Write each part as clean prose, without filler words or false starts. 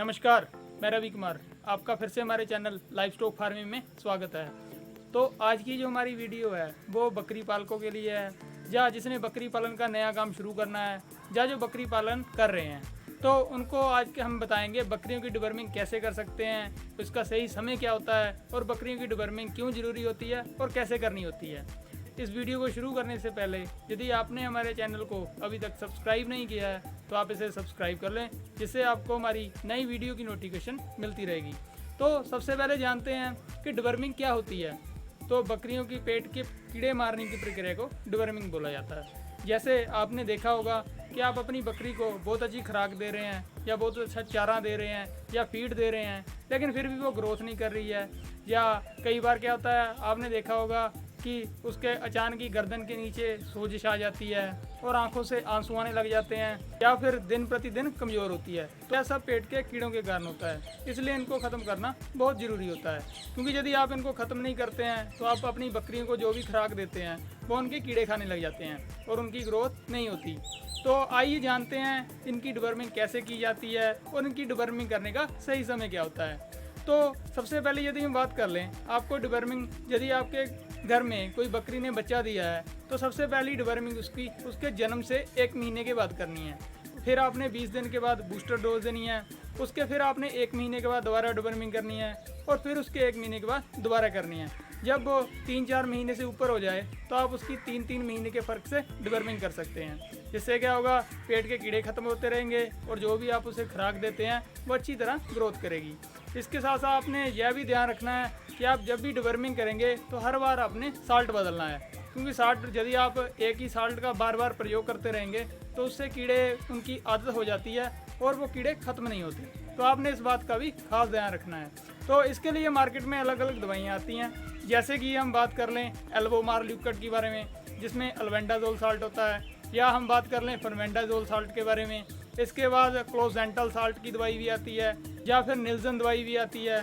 नमस्कार, मैं रवि कुमार। आपका फिर से हमारे चैनल लाइव स्टॉक फार्मिंग में स्वागत है। तो आज की जो हमारी वीडियो है वो बकरी पालकों के लिए है, या जिसने बकरी पालन का नया काम शुरू करना है, या जो बकरी पालन कर रहे हैं। तो उनको आज के हम बताएंगे बकरियों की डिवर्मिंग कैसे कर सकते हैं, उसका सही समय क्या होता है और बकरियों की डिवर्मिंग क्यों ज़रूरी होती है और कैसे करनी होती है। इस वीडियो को शुरू करने से पहले यदि आपने हमारे चैनल को अभी तक सब्सक्राइब नहीं किया है तो आप इसे सब्सक्राइब कर लें, जिससे आपको हमारी नई वीडियो की नोटिफिकेशन मिलती रहेगी। तो सबसे पहले जानते हैं कि डिवर्मिंग क्या होती है। तो बकरियों की पेट के कीड़े मारने की प्रक्रिया को डिवर्मिंग बोला जाता है। जैसे आपने देखा होगा कि आप अपनी बकरी को बहुत अच्छी खुराक दे रहे हैं या बहुत अच्छा चारा दे रहे हैं या फीड दे रहे हैं, लेकिन फिर भी वो ग्रोथ नहीं कर रही है। या कई बार क्या होता है, आपने देखा होगा कि उसके अचानक ही गर्दन के नीचे सोजिश आ जाती है और आंखों से आंसू आने लग जाते हैं, या फिर दिन प्रतिदिन कमज़ोर होती है। तो ऐसा पेट के कीड़ों के कारण होता है, इसलिए इनको ख़त्म करना बहुत ज़रूरी होता है। क्योंकि यदि आप इनको ख़त्म नहीं करते हैं तो आप अपनी बकरियों को जो भी खुराक देते हैं वो उनके कीड़े खाने लग जाते हैं और उनकी ग्रोथ नहीं होती। तो आइए जानते हैं इनकी डिवर्मिंग कैसे की जाती है और इनकी डिवर्मिंग करने का सही समय क्या होता है। तो सबसे पहले यदि हम बात कर लें, आपको डिवर्मिंग, यदि आपके घर में कोई बकरी ने बच्चा दिया है तो सबसे पहली डिवर्मिंग उसके जन्म से 1 महीने के बाद करनी है। फिर आपने 20 दिन के बाद बूस्टर डोज देनी है। उसके फिर आपने 1 महीने के बाद दोबारा डिवर्मिंग करनी है और फिर उसके 1 महीने के बाद दोबारा करनी है। जब वो 3-4 महीने से ऊपर हो जाए तो आप उसकी 3-3 महीने के फ़र्क से डिवर्मिंग कर सकते हैं। जिससे क्या होगा, पेट के कीड़े खत्म होते रहेंगे और जो भी आप उसे खुराक देते हैं वो अच्छी तरह ग्रोथ करेगी। इसके साथ साथ आपने यह भी ध्यान रखना है कि आप जब भी डिवर्मिंग करेंगे तो हर बार आपने साल्ट बदलना है। क्योंकि साल्ट, यदि आप एक ही साल्ट का बार बार प्रयोग करते रहेंगे तो उससे कीड़े, उनकी आदत हो जाती है और वो कीड़े ख़त्म नहीं होते। तो आपने इस बात का भी खास ध्यान रखना है। तो इसके लिए मार्केट में अलग अलग दवाइयाँ आती हैं। जैसे कि हम बात कर लें एल्बोमार ल्यूकेट के बारे में, जिसमें अल्बेंडाजोल साल्ट होता है, या हम बात कर लें फर्मेंडाजोल साल्ट के बारे में। इसके बाद क्लोजेंटल साल्ट की दवाई भी आती है, या फिर निल्सन दवाई भी आती है।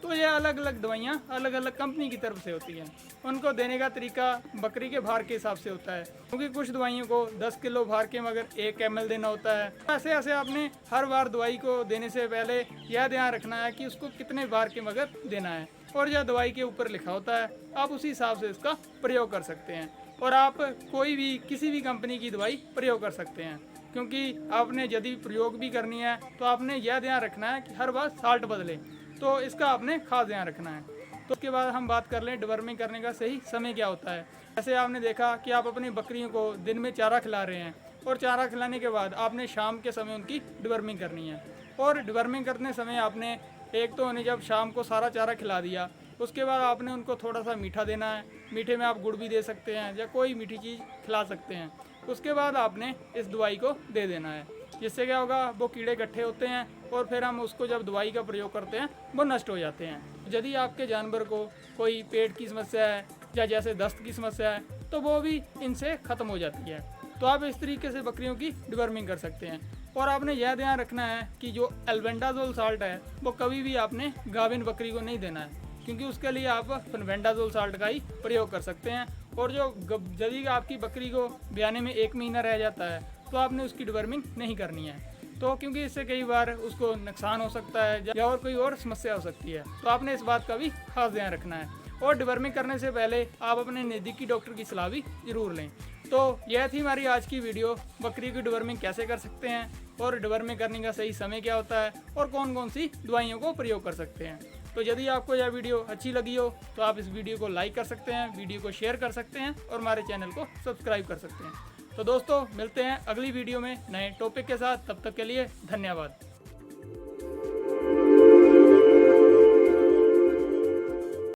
तो ये अलग अलग दवाइयाँ अलग अलग कंपनी की तरफ से होती हैं। उनको देने का तरीका बकरी के भार के हिसाब से होता है, क्योंकि कुछ दवाइयों को 10 किलो भार के मगर 1 ml देना होता है। ऐसे ऐसे आपने हर बार दवाई को देने से पहले यह ध्यान रखना है कि उसको कितने भार के मगर देना है, और यह दवाई के ऊपर लिखा होता है। आप उसी हिसाब से इसका प्रयोग कर सकते हैं और आप कोई भी किसी भी कंपनी की दवाई प्रयोग कर सकते हैं। क्योंकि आपने यदि प्रयोग भी करनी है तो आपने यह ध्यान रखना है कि हर बार साल्ट बदले, तो इसका आपने खास ध्यान रखना है। तो उसके बाद हम बात कर लें डिवर्मिंग करने का सही समय क्या होता है। जैसे आपने देखा कि आप अपनी बकरियों को दिन में चारा खिला रहे हैं और चारा खिलाने के बाद आपने शाम के समय उनकी डिवर्मिंग करनी है। और डिवर्मिंग करने समय आपने एक तो उन्हें जब शाम को सारा चारा खिला दिया, उसके बाद आपने उनको थोड़ा सा मीठा देना है। मीठे में आप गुड़ भी दे सकते हैं या कोई मीठी चीज़ खिला सकते हैं। उसके बाद आपने इस दवाई को दे देना है। जिससे क्या होगा, वो कीड़े इकट्ठे होते हैं और फिर हम उसको जब दवाई का प्रयोग करते हैं वो नष्ट हो जाते हैं। यदि आपके जानवर को कोई पेट की समस्या है या जैसे दस्त की समस्या है तो वो भी इनसे ख़त्म हो जाती है। तो आप इस तरीके से बकरियों की डिवर्मिंग कर सकते हैं। और आपने यह ध्यान रखना है कि जो एल्बेंडाजोल साल्ट है वो कभी भी आपने गाभिन बकरी को नहीं देना है, क्योंकि उसके लिए आप फर्मेंडाजोल साल्ट का ही प्रयोग कर सकते हैं। और जो यदि आपकी बकरी को ब्याने में 1 महीना रह जाता है तो आपने उसकी डिवर्मिंग नहीं करनी है। तो क्योंकि इससे कई बार उसको नुकसान हो सकता है या और कोई और समस्या हो सकती है। तो आपने इस बात का भी खास ध्यान रखना है। और डिवर्मिंग करने से पहले आप अपने नज़दीकी डॉक्टर की सलाह भी ज़रूर लें। तो यह थी हमारी आज की वीडियो, बकरी की डिवर्मिंग कैसे कर सकते हैं और डिवर्मिंग करने का सही समय क्या होता है और कौन कौन सी दवाइयों को प्रयोग कर सकते हैं। तो यदि आपको यह वीडियो अच्छी लगी हो तो आप इस वीडियो को लाइक कर सकते हैं, वीडियो को शेयर कर सकते हैं और हमारे चैनल को सब्सक्राइब कर सकते हैं। तो दोस्तों, मिलते हैं अगली वीडियो में नए टॉपिक के साथ। तब तक के लिए धन्यवाद।